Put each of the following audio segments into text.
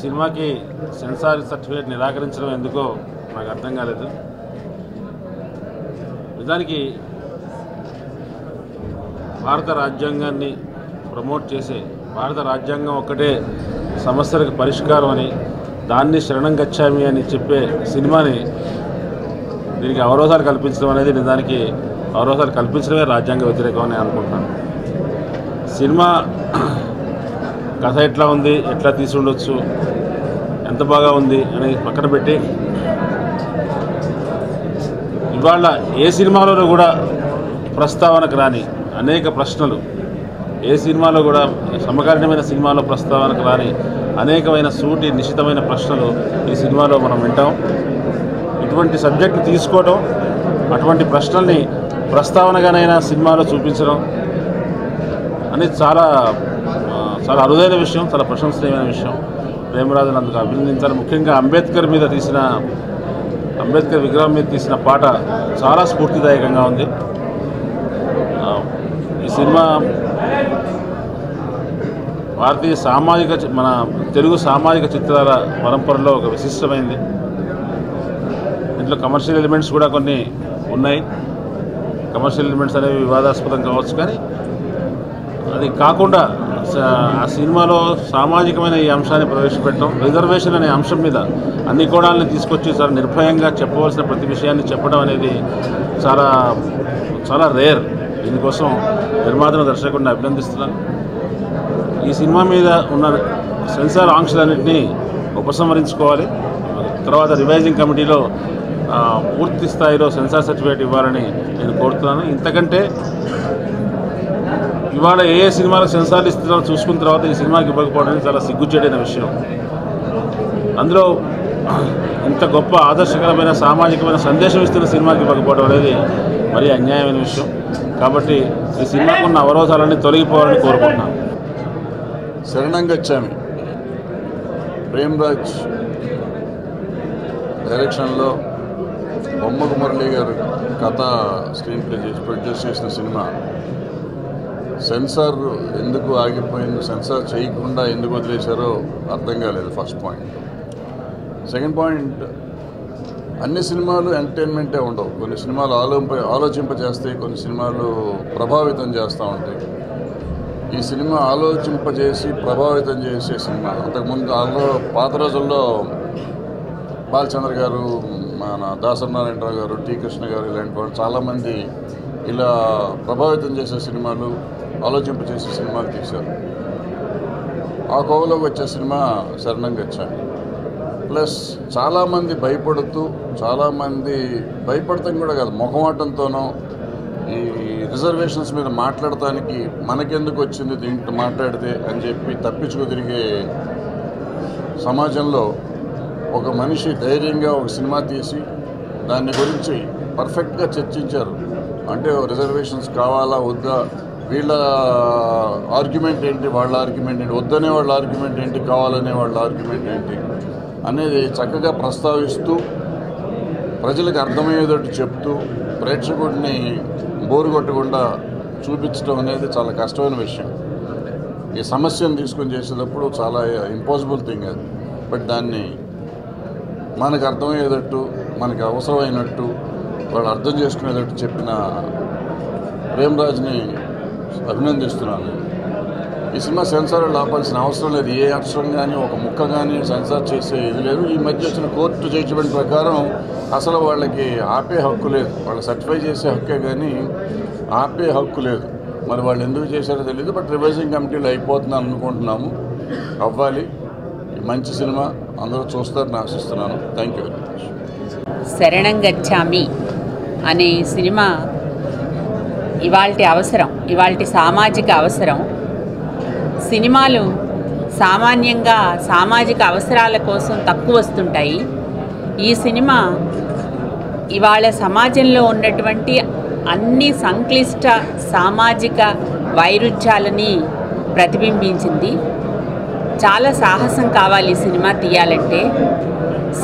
సినిమాకి censor certificate నిరాకరించడం ఎందుకో నాకు అర్థం కాలేదు. నిజానికి భారత రాజ్యాంగాన్ని ప్రమోట్ చేసే భారత రాజ్యాంగం ఒక్కటే సమస్యలకు పరిష్కారం అని, దాన్ని శరణం గచ్చామి అని చెప్పే సినిమాని దీనికి అవరోధాలు కల్పించడం అనేది నిజానికి అవరోధాలు కల్పించడమే రాజ్యాంగ వ్యతిరేకం అని అనుకుంటున్నాను. సినిమా కథ ఎట్లా ఉంది, ఎట్లా తీసి ఉండొచ్చు, ఎంత బాగా ఉంది అని పక్కన పెట్టి ఇవాళ ఏ సినిమాలోనూ కూడా ప్రస్తావనకు రాని అనేక ప్రశ్నలు, ఏ సినిమాలో కూడా సమకాలీనమైన సినిమాలో ప్రస్తావనకు రాని అనేకమైన సూటి నిశితమైన ప్రశ్నలు ఈ సినిమాలో మనం వింటాం. ఇటువంటి సబ్జెక్ట్ని తీసుకోవడం, అటువంటి ప్రశ్నల్ని ప్రస్తావనగానైనా సినిమాలో చూపించడం అనేది చాలా చాలా అరుదైన విషయం, చాలా ప్రశంసనీయమైన విషయం. ప్రేమరాజును అందుకు అభినందించాలి. ముఖ్యంగా అంబేద్కర్ విగ్రహం మీద తీసిన పాట చాలా స్ఫూర్తిదాయకంగా ఉంది. ఈ సినిమా భారతీయ మన తెలుగు సామాజిక చిత్రాల పరంపరలో ఒక విశిష్టమైంది. ఇంట్లో కమర్షియల్ ఎలిమెంట్స్ కూడా కొన్ని ఉన్నాయి. కమర్షియల్ ఎలిమెంట్స్ అనేవి వివాదాస్పదం కావచ్చు, కానీ అది కాకుండా ఆ సినిమాలో సామాజికమైన ఈ అంశాన్ని ప్రవేశపెట్టడం, రిజర్వేషన్ అనే అంశం మీద అన్ని కోణాలను తీసుకొచ్చి చాలా నిర్భయంగా చెప్పవలసిన ప్రతి విషయాన్ని చెప్పడం అనేది చాలా చాలా రేర్. దీనికోసం నిర్మాతను దర్శకుడిని అభినందిస్తున్నాను. ఈ సినిమా మీద ఉన్న సెన్సార్ ఆంక్షలన్నింటినీ ఉపసంహరించుకోవాలి. తర్వాత రివైజింగ్ కమిటీలో పూర్తి స్థాయిలో సెన్సార్ సర్టిఫికేట్ ఇవ్వాలని నేను కోరుతున్నాను. ఇంతకంటే ఇవాళ ఏ సినిమాలకు సెన్సార్లు ఇస్తున్నారో చూసుకున్న తర్వాత ఈ సినిమాకి ఇవ్వకపోవడం చాలా సిగ్గుచేటైన విషయం. అందులో ఇంత గొప్ప ఆదర్శకరమైన సామాజికమైన సందేశం ఇస్తున్న సినిమాకి ఇవ్వకపోవడం అనేది మరీ అన్యాయమైన విషయం. కాబట్టి ఈ సినిమాకు ఉన్న అవరోధాలన్నీ తొలగిపోవాలని కోరుకుంటున్నాను. శరణం గచ్చామి ప్రేమ్రాజ్ డైరెక్షన్లో బొమ్మకు మురళీ గారు కథ స్క్రీన్ ప్లే చేసి ప్రొడ్యూస్ చేసిన సినిమా సెన్సార్ ఎందుకు ఆగిపోయింది, సెన్సార్ చేయకుండా ఎందుకు వదిలేశారో అర్థం కాలేదు. First point. సెకండ్ పాయింట్, అన్ని సినిమాలు ఎంటర్టైన్మెంటే ఉండవు. కొన్ని సినిమాలు ఆలోచింపజేస్తాయి, కొన్ని సినిమాలు ప్రభావితం చేస్తూ ఉంటాయి. ఈ సినిమా ఆలోచింపజేసి ప్రభావితం చేసే సినిమా. అంతకుముందు పాత రోజుల్లో బాలచంద్ర గారు, మన దాసనారాయణరావు గారు, టి కృష్ణ గారు ఇలాంటి వాళ్ళు చాలామంది ఇలా ప్రభావితం చేసే సినిమాలు, ఆలోచింపజేసే సినిమాలు తీశారు. ఆ కోవలోకి వచ్చే సినిమా శరణం గచ్చామి. ప్లస్ చాలామంది భయపడతాం కూడా కాదు, మొహమాటంతోనో ఈ రిజర్వేషన్స్ మీద మాట్లాడటానికి మనకెందుకు వచ్చింది దీంట్లో మాట్లాడితే అని చెప్పి తప్పించుకు తిరిగే సమాజంలో ఒక మనిషి ధైర్యంగా ఒక సినిమా తీసి దాని గురించి పర్ఫెక్ట్గా చర్చించారు. అంటే రిజర్వేషన్స్ కావాలా వద్దా, వీళ్ళ ఆర్గ్యుమెంట్ ఏంటి, వాళ్ళ ఆర్గ్యుమెంట్ ఏంటి, వద్దనే వాళ్ళ ఆర్గ్యుమెంట్ ఏంటి, కావాలనే వాళ్ళ ఆర్గ్యుమెంట్ ఏంటి అనేది చక్కగా ప్రస్తావిస్తూ ప్రజలకు అర్థమయ్యేటట్టు చెప్తూ ప్రేక్షకుడిని బోరు కొట్టకుండా చూపించడం అనేది చాలా కష్టమైన విషయం. ఈ సమస్యను తీసుకొని చేసేటప్పుడు చాలా ఇంపాసిబుల్ థింగ్ అది. బట్ దాన్ని మనకు అర్థమయ్యేటట్టు, మనకు అవసరమైనట్టు, వాళ్ళు అర్థం చేసుకునేటట్టు చెప్పిన ప్రేమ్రాజ్ని అభినందిస్తున్నాను. ఈ సినిమా సెన్సార్ ఆపాల్సిన అవసరం లేదు. ఏ అక్షరం కానీ ఒక ముక్క కానీ సెన్సార్ చేసే ఇది లేదు. ఈ మధ్య వచ్చిన కోర్టు జడ్జిమెంట్ ప్రకారం అసలు వాళ్ళకి ఆపే హక్కు లేదు. వాళ్ళు సర్టిఫై చేసే హక్కే కానీ ఆపే హక్కు లేదు. మరి వాళ్ళు ఎందుకు చేశారో తెలియదు. బట్ రివైజింగ్ కమిటీలో అయిపోతుందని అనుకుంటున్నాము. అవ్వాలి. మంచి సినిమా, అందరూ చూస్తారని ఆశిస్తున్నాను. Thank you very much. శరణం గచ్చామి అనే సినిమా ఇవాల్టి అవసరం, ఇవాల్టి సామాజిక అవసరం. సినిమాలు సామాన్యంగా సామాజిక అవసరాల కోసం తక్కువ వస్తుంటాయి. ఈ సినిమా ఇవాళ సమాజంలో ఉన్నటువంటి అన్ని సంక్లిష్ట సామాజిక వైరుధ్యాలని ప్రతిబింబించింది. చాలా సాహసం కావాలి ఈ సినిమా తీయాలంటే.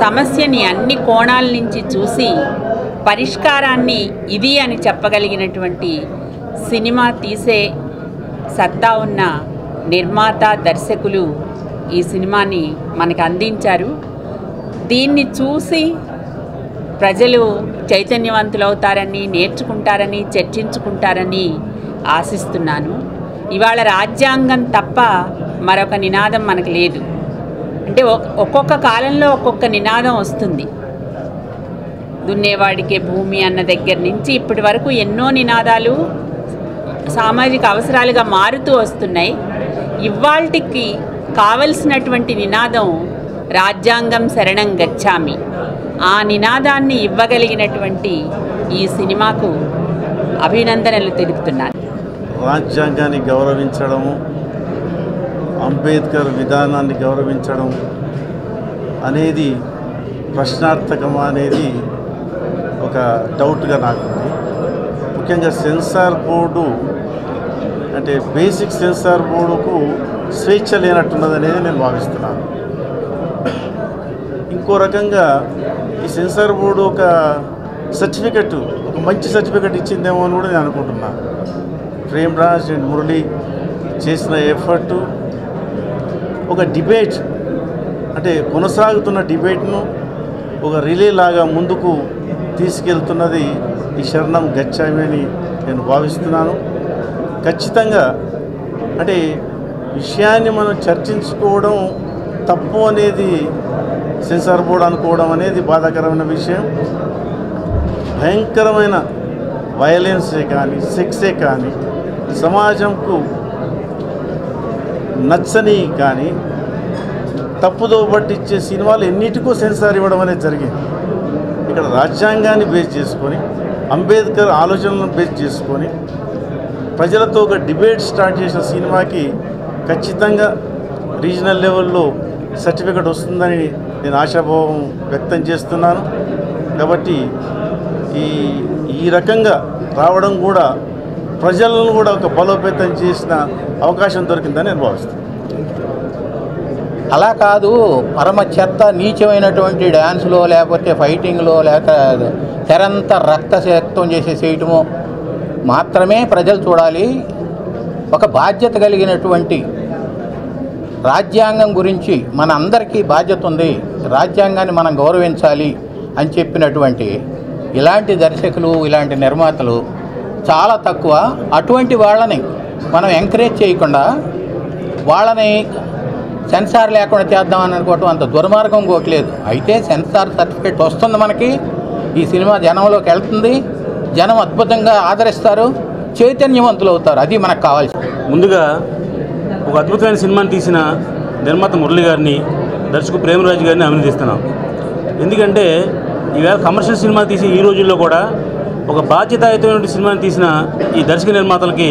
సమస్యని అన్ని కోణాల నుంచి చూసి పరిష్కారాన్ని ఇది అని చెప్పగలిగినటువంటి సినిమా తీసే సత్తా ఉన్న నిర్మాత, దర్శకులు ఈ సినిమాని మనకు అందించారు. దీన్ని చూసి ప్రజలు చైతన్యవంతులవుతారని, నేర్చుకుంటారని, చర్చించుకుంటారని ఆశిస్తున్నాను. ఇవాళ రాజ్యాంగం తప్ప మరొక నినాదం మనకు లేదు. అంటే ఒక్కొక్క కాలంలో ఒక్కొక్క నినాదం వస్తుంది. దున్నేవాడికే భూమి అన్న దగ్గర నుంచి ఇప్పటి వరకు ఎన్నో నినాదాలు సామాజిక అవసరాలుగా మారుతూ వస్తున్నాయి. ఇవాల్టికి కావలసినటువంటి నినాదం రాజ్యాంగం శరణం గచ్చామి. ఆ నినాదాన్ని ఇవ్వగలిగినటువంటి ఈ సినిమాకు అభినందనలు తెలుపుతున్నాను. రాజ్యాంగాన్ని గౌరవించడము, అంబేద్కర్ విధానాన్ని గౌరవించడం అనేది ప్రశ్నార్థకమా అనేది ఒక డౌట్గా నాకుంది. ముఖ్యంగా సెన్సార్ బోర్డు అంటే బేసిక్ సెన్సార్ బోర్డుకు స్వేచ్ఛ లేనట్టున్నది అనేది నేను భావిస్తున్నాను. ఇంకో రకంగా ఈ సెన్సార్ బోర్డు ఒక సర్టిఫికెట్, ఒక మంచి సర్టిఫికెట్ ఇచ్చిందేమో అని కూడా నేను అనుకుంటున్నాను. ప్రేమ్రాజ్ అండ్ మురళి చేసిన ఎఫర్టు ఒక డిబేట్ అంటే కొనసాగుతున్న డిబేట్ను ఒక రిలే లాగా ముందుకు తీసుకెళ్తున్నది ఈ శరణం గచ్చామి అని నేను భావిస్తున్నాను. ఖచ్చితంగా అంటే విషయాన్ని మనం చర్చించుకోవడం తప్పు అనేది సెన్సార్ బోర్డు అనుకోవడం అనేది బాధాకరమైన విషయం. భయంకరమైన వయలెన్సే కానీ, సెక్సే కానీ, సమాజంకు నచ్చని కానీ తప్పుదో పట్టించే సినిమాలు ఎన్నిటికో సెన్సార్ ఇవ్వడం అనేది జరిగింది. ఇక్కడ రాజ్యాంగాన్ని బేస్ చేసుకొని, అంబేద్కర్ ఆలోచనలను బేస్ చేసుకొని ప్రజలతో ఒక డిబేట్ స్టార్ట్ చేసిన సినిమాకి ఖచ్చితంగా రీజనల్ లెవెల్లో సర్టిఫికెట్ వస్తుందని నేను ఆశాభావం వ్యక్తం చేస్తున్నాను. కాబట్టి ఈ రకంగా రావడం కూడా ప్రజలను కూడా ఒక బలోపేతం చేసిన అవకాశం దొరికిందని నేను భావిస్తాను. అలా కాదు, పరమ చెత్త నీచమైనటువంటి డ్యాన్స్లో లేకపోతే ఫైటింగ్లో లేక తెరంతా రక్తశక్తం చేయటము మాత్రమే ప్రజలు చూడాలి. ఒక బాధ్యత కలిగినటువంటి రాజ్యాంగం గురించి మన అందరికీ బాధ్యత ఉంది, రాజ్యాంగాన్ని మనం గౌరవించాలి అని చెప్పినటువంటి ఇలాంటి దర్శకులు, ఇలాంటి నిర్మాతలు చాలా తక్కువ. అటువంటి వాళ్ళని మనం ఎంకరేజ్ చేయకుండా వాళ్ళని సెన్సార్ లేకుండా చేద్దామని అనుకోవటం అంత దుర్మార్గం ఇంకోట్లేదు. అయితే సెన్సార్ సర్టిఫికేట్ వస్తుంది మనకి, ఈ సినిమా జనంలోకి వెళ్తుంది, జనం అద్భుతంగా ఆదరిస్తారు, చైతన్యవంతులు అవుతారు. అది మనకు కావాల్సింది. ముందుగా ఒక అద్భుతమైన సినిమాని తీసిన నిర్మాత మురళి గారిని, దర్శకుడు ప్రేమరాజు గారిని అభినందిస్తున్నాం. ఎందుకంటే ఈవేళ కమర్షియల్ సినిమా తీసి ఈ రోజుల్లో కూడా ఒక బాధ్యతాయుతమైన సినిమాని తీసిన ఈ దర్శక నిర్మాతలకి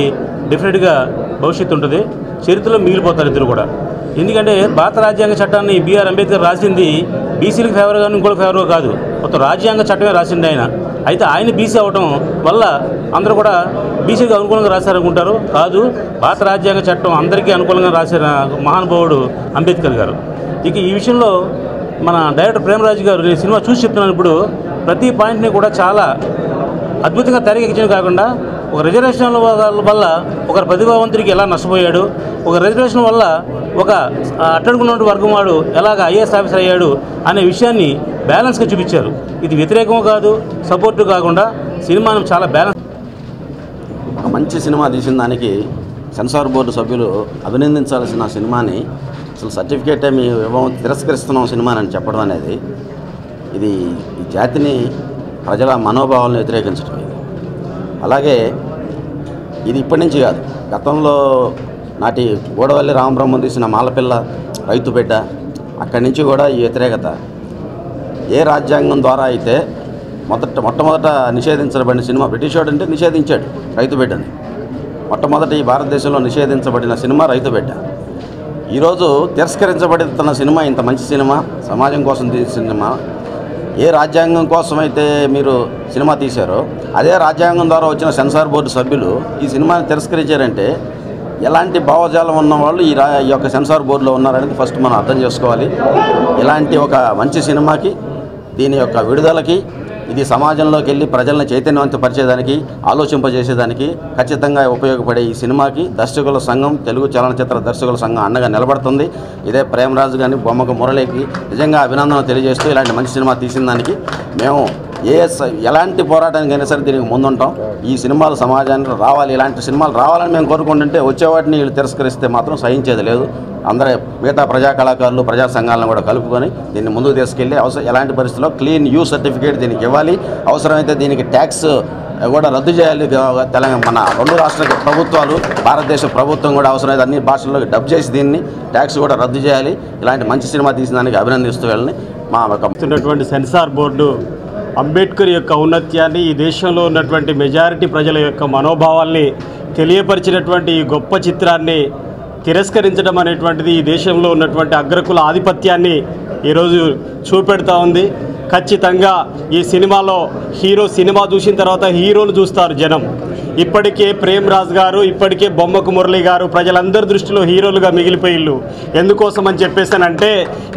డెఫినెట్గా భవిష్యత్తు ఉంటుంది, చరిత్రలో మిగిలిపోతారు ఇద్దరు కూడా. ఎందుకంటే భారత రాజ్యాంగ చట్టాన్ని బిఆర్ అంబేద్కర్ రాసింది బీసీలకు ఫేవర్గా ఇంకోటి ఫేవర్గా కాదు, మొత్తం రాజ్యాంగ చట్టమే రాసింది ఆయన. అయితే ఆయన బీసీ అవటం వల్ల అందరూ కూడా బీసీకి అనుకూలంగా రాశారనుకుంటారు. కాదు, భారత రాజ్యాంగ చట్టం అందరికీ అనుకూలంగా రాసిన మహానుభావుడు అంబేద్కర్ గారు. ఇక ఈ విషయంలో మన డైరెక్టర్ ప్రేమరాజు గారు నేను సినిమా చూసి చెప్తున్నాను. ఇప్పుడు ప్రతి పాయింట్ని కూడా చాలా అద్భుతంగా తెరకెక్కించడం కాకుండా ఒక రిజర్వేషన్ వల్ల ఒక ప్రతిభావంతుడికి ఎలా నష్టపోయాడు, ఒక రిజర్వేషన్ వల్ల ఒక అట్టడుగున్నటువంటి వర్గం వాడు ఎలాగ ఐఏఎస్ ఆఫీసర్ అయ్యాడు అనే విషయాన్ని బ్యాలెన్స్గా చూపించారు. ఇది వ్యతిరేకం కాదు, సపోర్టు కాకుండా సినిమాను చాలా బ్యాలెన్స్. ఒక మంచి సినిమా తీసిన దానికి సెన్సార్ బోర్డు సభ్యులు అభినందించాల్సిన సినిమాని అసలు సర్టిఫికేట్ మేము తిరస్కరిస్తున్నాం సినిమాని చెప్పడం అనేది ఇది ఈ జాతిని ప్రజల మనోభావాలను వ్యతిరేకించడం. అలాగే ఇది ఇప్పటి నుంచి కాదు, గతంలో నాటి గోడవల్లి రామబ్రహ్మం తీసిన మాలపిల్ల, రైతు బిడ్డ, అక్కడి నుంచి కూడా ఈ వ్యతిరేకత ఏ రాజ్యాంగం ద్వారా అయితే మొట్టమొదట నిషేధించబడిన సినిమా బ్రిటిష్ వాడు అంటే నిషేధించాడు రైతు బిడ్డని. మొట్టమొదటి ఈ భారతదేశంలో నిషేధించబడిన సినిమా రైతు బిడ్డ. ఈరోజు తిరస్కరించబడుతున్న సినిమా ఇంత మంచి సినిమా, సమాజం కోసం తీసిన సినిమా. ఏ రాజ్యాంగం కోసం అయితే మీరు సినిమా తీశారో అదే రాజ్యాంగం ద్వారా వచ్చిన సెన్సార్ బోర్డు సభ్యులు ఈ సినిమాని తిరస్కరించారంటే ఎలాంటి భావజాలం ఉన్నవాళ్ళు ఈ యొక్క సెన్సార్ బోర్డులో ఉన్నారనేది ఫస్ట్ మనం అర్థం చేసుకోవాలి. ఇలాంటి ఒక మంచి సినిమాకి, దీని యొక్క విడుదలకి ఇది సమాజంలోకి వెళ్ళి ప్రజలను చైతన్యవంతపరిచేదానికి, ఆలోచింపజేసేదానికి ఖచ్చితంగా ఉపయోగపడే ఈ సినిమాకి దర్శకుల సంఘం, తెలుగు చలనచిత్ర దర్శకుల సంఘం అండగా నిలబడుతుంది. ఇదే ప్రేమరాజు గారిని, బొమ్మకు మురళికి నిజంగా అభినందనలు తెలియజేస్తూ ఇలాంటి మంచి సినిమా తీసిన దానికి మేము ఎలాంటి పోరాటానికైనా సరే దీనికి ముందుంటాం. ఈ సినిమాలు సమాజానికి రావాలి, ఇలాంటి సినిమాలు రావాలని మేము కోరుకుంటుంటే వచ్చేవాటిని వీళ్ళు తిరస్కరిస్తే మాత్రం సహించేది లేదు. అందరూ మిగతా ప్రజా కళాకారులు, ప్రజా సంఘాలను కూడా కలుపుకొని దీన్ని ముందుకు తీసుకెళ్ళి ఎలాంటి పరిస్థితుల్లో క్లీన్ యూ సర్టిఫికేట్ దీనికి ఇవ్వాలి. అవసరమైతే దీనికి ట్యాక్స్ కూడా రద్దు చేయాలి. తెలంగాణ మన 2 రాష్ట్ర ప్రభుత్వాలు, భారతదేశ ప్రభుత్వం కూడా అవసరమైతే అన్ని భాషల్లో డబ్ చేసి దీన్ని ట్యాక్స్ కూడా రద్దు చేయాలి. ఇలాంటి మంచి సినిమా తీసిన దానికి అభినందిస్తూ వెళ్ళని మా సెన్సార్ బోర్డు అంబేద్కర్ యొక్క ఔన్నత్యాన్ని, ఈ దేశంలో ఉన్నటువంటి మెజారిటీ ప్రజల యొక్క మనోభావాల్ని తెలియపరిచినటువంటి ఈ గొప్ప చిత్రాన్ని తిరస్కరించడం అనేటువంటిది ఈ దేశంలో ఉన్నటువంటి అగ్రకుల ఆధిపత్యాన్ని ఈరోజు చూపెడతా ఉంది. ఖచ్చితంగా ఈ సినిమాలో సినిమా చూసిన తర్వాత హీరోలు చూస్తారు జనం. ఇప్పటికే ప్రేమరాజ్ గారు, ఇప్పటికే బొమ్మకు మురళి గారు ప్రజలందరి దృష్టిలో హీరోలుగా మిగిలిపోయిళ్ళు. ఎందుకోసమని చెప్పేసానంటే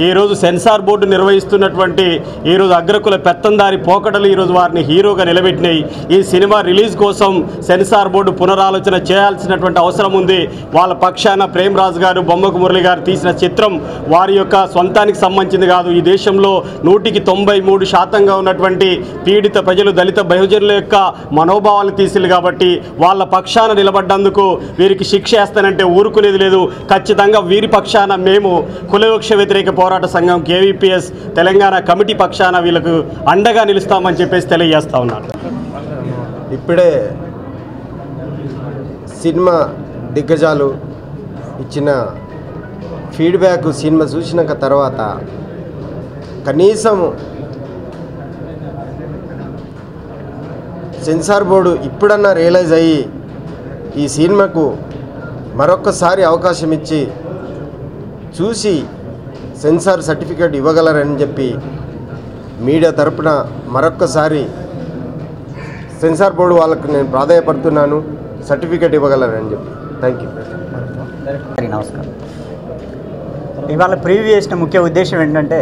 ఈరోజు సెన్సార్ బోర్డు నిర్వహిస్తున్నటువంటి ఈరోజు అగ్రకుల పెత్తందారి పోకడలు ఈరోజు వారిని హీరోగా నిలబెట్టినాయి. ఈ సినిమా రిలీజ్ కోసం సెన్సార్ బోర్డు పునరాలోచన చేయాల్సినటువంటి అవసరం ఉంది. వాళ్ళ పక్షాన ప్రేమరాజ్ గారు, బొమ్మకు మురళి గారు తీసిన చిత్రం వారి యొక్క సొంతానికి సంబంధించింది కాదు. ఈ దేశంలో 100% ఉన్నటువంటి పీడిత ప్రజలు, దళిత బహుజనుల యొక్క మనోభావాలు తీసిల్లు కాబట్టి వాళ్ళ పక్షాన నిలబడ్డందుకు వీరికి శిక్ష వేస్తానంటే ఊరుకునేది లేదు. ఖచ్చితంగా వీరి పక్షాన మేము కులవివక్ష వ్యతిరేక పోరాట సంఘం KVPS తెలంగాణ కమిటీ పక్షాన వీళ్ళకు అండగా నిలుస్తామని చెప్పేసి తెలియజేస్తా ఉన్నాను. ఇప్పుడే సినిమా దిగ్గజాలు ఇచ్చిన ఫీడ్బ్యాక్ సినిమా చూసినాక తర్వాత కనీసం సెన్సార్ బోర్డు ఇప్పుడన్నా రియలైజ్ అయ్యి ఈ సినిమాకు మరొక్కసారి అవకాశం ఇచ్చి చూసి సెన్సార్ సర్టిఫికేట్ ఇవ్వగలరని చెప్పి మీడియా తరపున మరొక్కసారి సెన్సార్ బోర్డు వాళ్ళకు నేను ప్రాధాన్యపడుతున్నాను, సర్టిఫికేట్ ఇవ్వగలరని చెప్పి. Thank you. నమస్కారం. ఇవాళ ప్రివ్యూ చేసిన ముఖ్య ఉద్దేశం ఏంటంటే,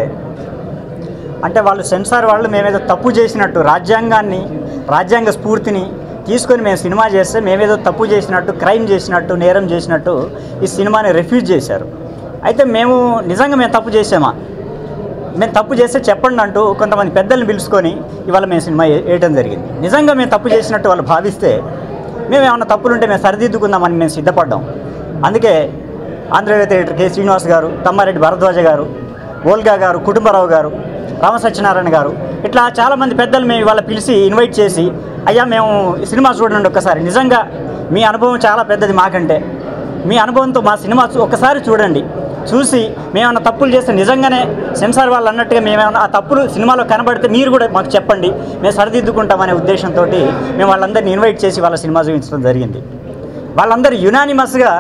వాళ్ళు సెన్సార్ వాళ్ళు మేమేదో తప్పు చేసినట్టు, రాజ్యాంగ స్ఫూర్తిని తీసుకొని మేము సినిమా చేస్తే మేమేదో తప్పు చేసినట్టు, క్రైమ్ చేసినట్టు, నేరం చేసినట్టు ఈ సినిమాని రిఫ్యూజ్ చేశారు. అయితే మేము తప్పు చేసామా, మేము తప్పు చేస్తే చెప్పండి అంటూ కొంతమంది పెద్దల్ని పిలుచుకొని ఇవాళ మేము సినిమా వేయటం జరిగింది. నిజంగా మేము తప్పు చేసినట్టు వాళ్ళు భావిస్తే మేము ఏమన్నా తప్పులుంటే మేము సరిదిద్దుకుందామని మేము సిద్ధపడ్డాం. అందుకే ఆంధ్రవేత్త ఎడిటర్ K. శ్రీనివాస్ గారు, తమ్మారెడ్డి భరద్వాజ గారు, ఓల్గా గారు, కుటుంబరావు గారు, రామ సత్యనారాయణ గారు, ఇట్లా చాలామంది పెద్దలు మేము ఇవాళ పిలిచి ఇన్వైట్ చేసి, అయ్యా మేము సినిమా చూడండి ఒక్కసారి, నిజంగా మీ అనుభవం చాలా పెద్దది మాకంటే, మీ అనుభవంతో మా సినిమా ఒక్కసారి చూడండి, చూసి మేమన్నా తప్పులు చేస్తే నిజంగానే సెన్సార్ వాళ్ళు అన్నట్టుగా మేమేమన్నా ఆ తప్పులు సినిమాలో కనబడితే మీరు కూడా మాకు చెప్పండి, మేము సరిదిద్దుకుంటామనే ఉద్దేశంతో మేము వాళ్ళందరినీ ఇన్వైట్ చేసి వాళ్ళ సినిమా చూపించడం జరిగింది. వాళ్ళందరూ యునానిమస్గా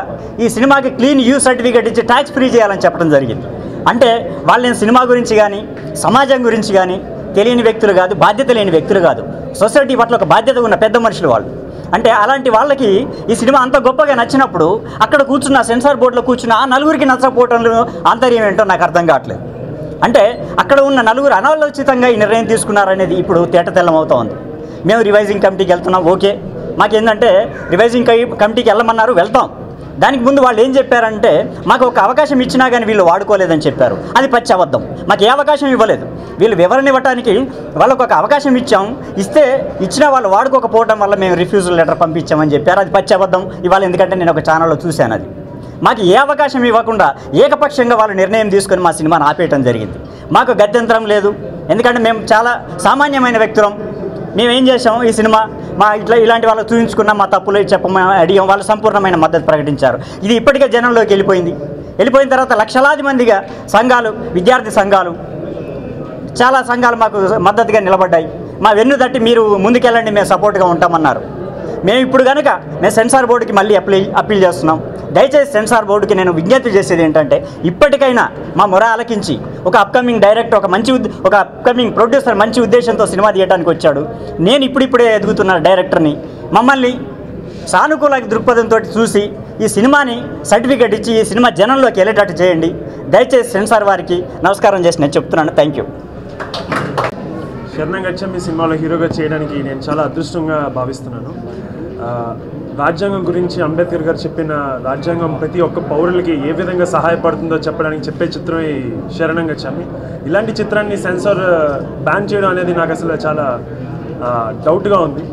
ఈ సినిమాకి క్లీన్ యూ సర్టిఫికేట్ ఇచ్చి ట్యాక్స్ ఫ్రీ చేయాలని చెప్పడం జరిగింది. అంటే వాళ్ళని సినిమా గురించి కానీ, సమాజం గురించి కానీ తెలియని వ్యక్తులు కాదు, బాధ్యత లేని వ్యక్తులు కాదు, సొసైటీ పట్ల ఒక బాధ్యత ఉన్న పెద్ద మనుషులు వాళ్ళు. అంటే అలాంటి వాళ్ళకి ఈ సినిమా అంత గొప్పగా నచ్చినప్పుడు అక్కడ కూర్చున్న సెన్సార్ బోర్డులో కూర్చున్న ఆ నలుగురికి నచ్చకపోవటంలో ఆంతర్యం ఏంటో నాకు అర్థం కావట్లేదు. అంటే అక్కడ ఉన్న నలుగురు అనాలోచితంగా ఈ నిర్ణయం తీసుకున్నారనేది ఇప్పుడు తేటతెల్లమవుతా ఉంది. మేము రివైజింగ్ కమిటీకి వెళ్తున్నాం, ఓకే, మాకేంటంటే రివైజింగ్ కమిటీకి వెళ్ళమన్నారు, వెళ్తాం. దానికి ముందు వాళ్ళు ఏం చెప్పారంటే, మాకు ఒక అవకాశం ఇచ్చినా కానీ వీళ్ళు వాడుకోలేదని చెప్పారు. అది పచ్చి అబద్ధం. మాకు ఏ అవకాశం ఇవ్వలేదు. వీళ్ళు వివరణ ఇవ్వడానికి వాళ్ళకు ఒక అవకాశం ఇచ్చినా వాళ్ళు వాడుకోకపోవడం వల్ల మేము రిఫ్యూజల్ లెటర్ పంపించామని చెప్పారు. అది పచ్చి అబద్ధం. ఇవాళ ఎందుకంటే నేను ఒక ఛానల్లో చూశాను. అది మాకు ఏ అవకాశం ఇవ్వకుండా ఏకపక్షంగా వాళ్ళు నిర్ణయం తీసుకొని మా సినిమాను ఆపేయటం జరిగింది. మాకు గత్యంతరం లేదు. ఎందుకంటే మేము చాలా సామాన్యమైన వ్యక్తులం. మేమేం చేసాం, ఈ సినిమా ఇలాంటి వాళ్ళకి చూపించుకున్నాం, మా తప్పులు చెప్పమని అడిగాం. వాళ్ళు సంపూర్ణమైన మద్దతు ప్రకటించారు. ఇది ఇప్పటికే జనంలోకి వెళ్ళిపోయిన తర్వాత లక్షలాది మందిగా సంఘాలు, విద్యార్థి సంఘాలు, చాలా సంఘాలు మాకు మద్దతుగా నిలబడ్డాయి. మా వెన్ను తట్టి మీరు ముందుకెళ్ళండి, మేము సపోర్ట్గా ఉంటామన్నారు. మేము ఇప్పుడు కనుక సెన్సార్ బోర్డుకి మళ్ళీ అప్పీల్ చేస్తున్నాం. దయచేసి సెన్సార్ బోర్డుకి నేను విజ్ఞప్తి చేసేది ఏంటంటే, ఇప్పటికైనా మా మొర ఆలకించి ఒక అప్కమింగ్ డైరెక్టర్, ఒక అప్కమింగ్ ప్రొడ్యూసర్ మంచి ఉద్దేశంతో సినిమా తీయడానికి వచ్చాడు. నేను ఇప్పుడిప్పుడే ఎదుగుతున్న డైరెక్టర్ని, మమ్మల్ని సానుకూల దృక్పథంతో చూసి ఈ సినిమాని సర్టిఫికేట్ ఇచ్చి ఈ సినిమా జనంలోకి వెళ్ళేటట్టు చేయండి. దయచేసి సెన్సార్ వారికి నమస్కారం చేసి నేను చెప్తున్నాను. Thank you. శరణం గచ్చం ఈ సినిమాలో హీరోగా చేయడానికి నేను చాలా అదృష్టంగా భావిస్తున్నాను. రాజ్యాంగం గురించి అంబేద్కర్ గారు చెప్పిన రాజ్యాంగం ప్రతి ఒక్క పౌరులకి ఏ విధంగా సహాయపడుతుందో చెప్పడానికి చెప్పే చిత్రం ఈ శరణం గచ్చామి. ఇలాంటి చిత్రాన్ని సెన్సార్ బ్యాన్ చేయడం అనేది నాకు అసలు చాలా డౌట్గా ఉంది.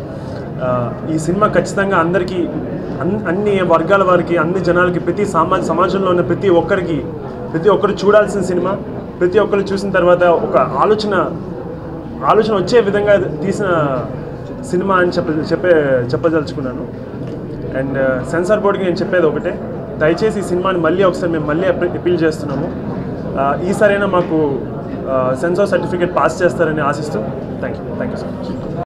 ఈ సినిమా ఖచ్చితంగా అందరికీ అన్ని వర్గాల వారికి అన్ని జనాలకి సమాజంలో ఉన్న ప్రతి ఒక్కరు చూడాల్సిన సినిమా. ప్రతి ఒక్కరు చూసిన తర్వాత ఒక ఆలోచన వచ్చే విధంగా తీసిన సినిమా అని చెప్పదలుచుకున్నాను. అండ్ సెన్సార్ బోర్డుకి నేను చెప్పేది ఒకటే, దయచేసి ఈ సినిమాని మేము మళ్ళీ అపీల్ చేస్తున్నాము. ఈసారైనా మాకు సెన్సార్ సర్టిఫికేట్ పాస్ చేస్తారని ఆశిస్తూ థ్యాంక్ యూ సో మచ్.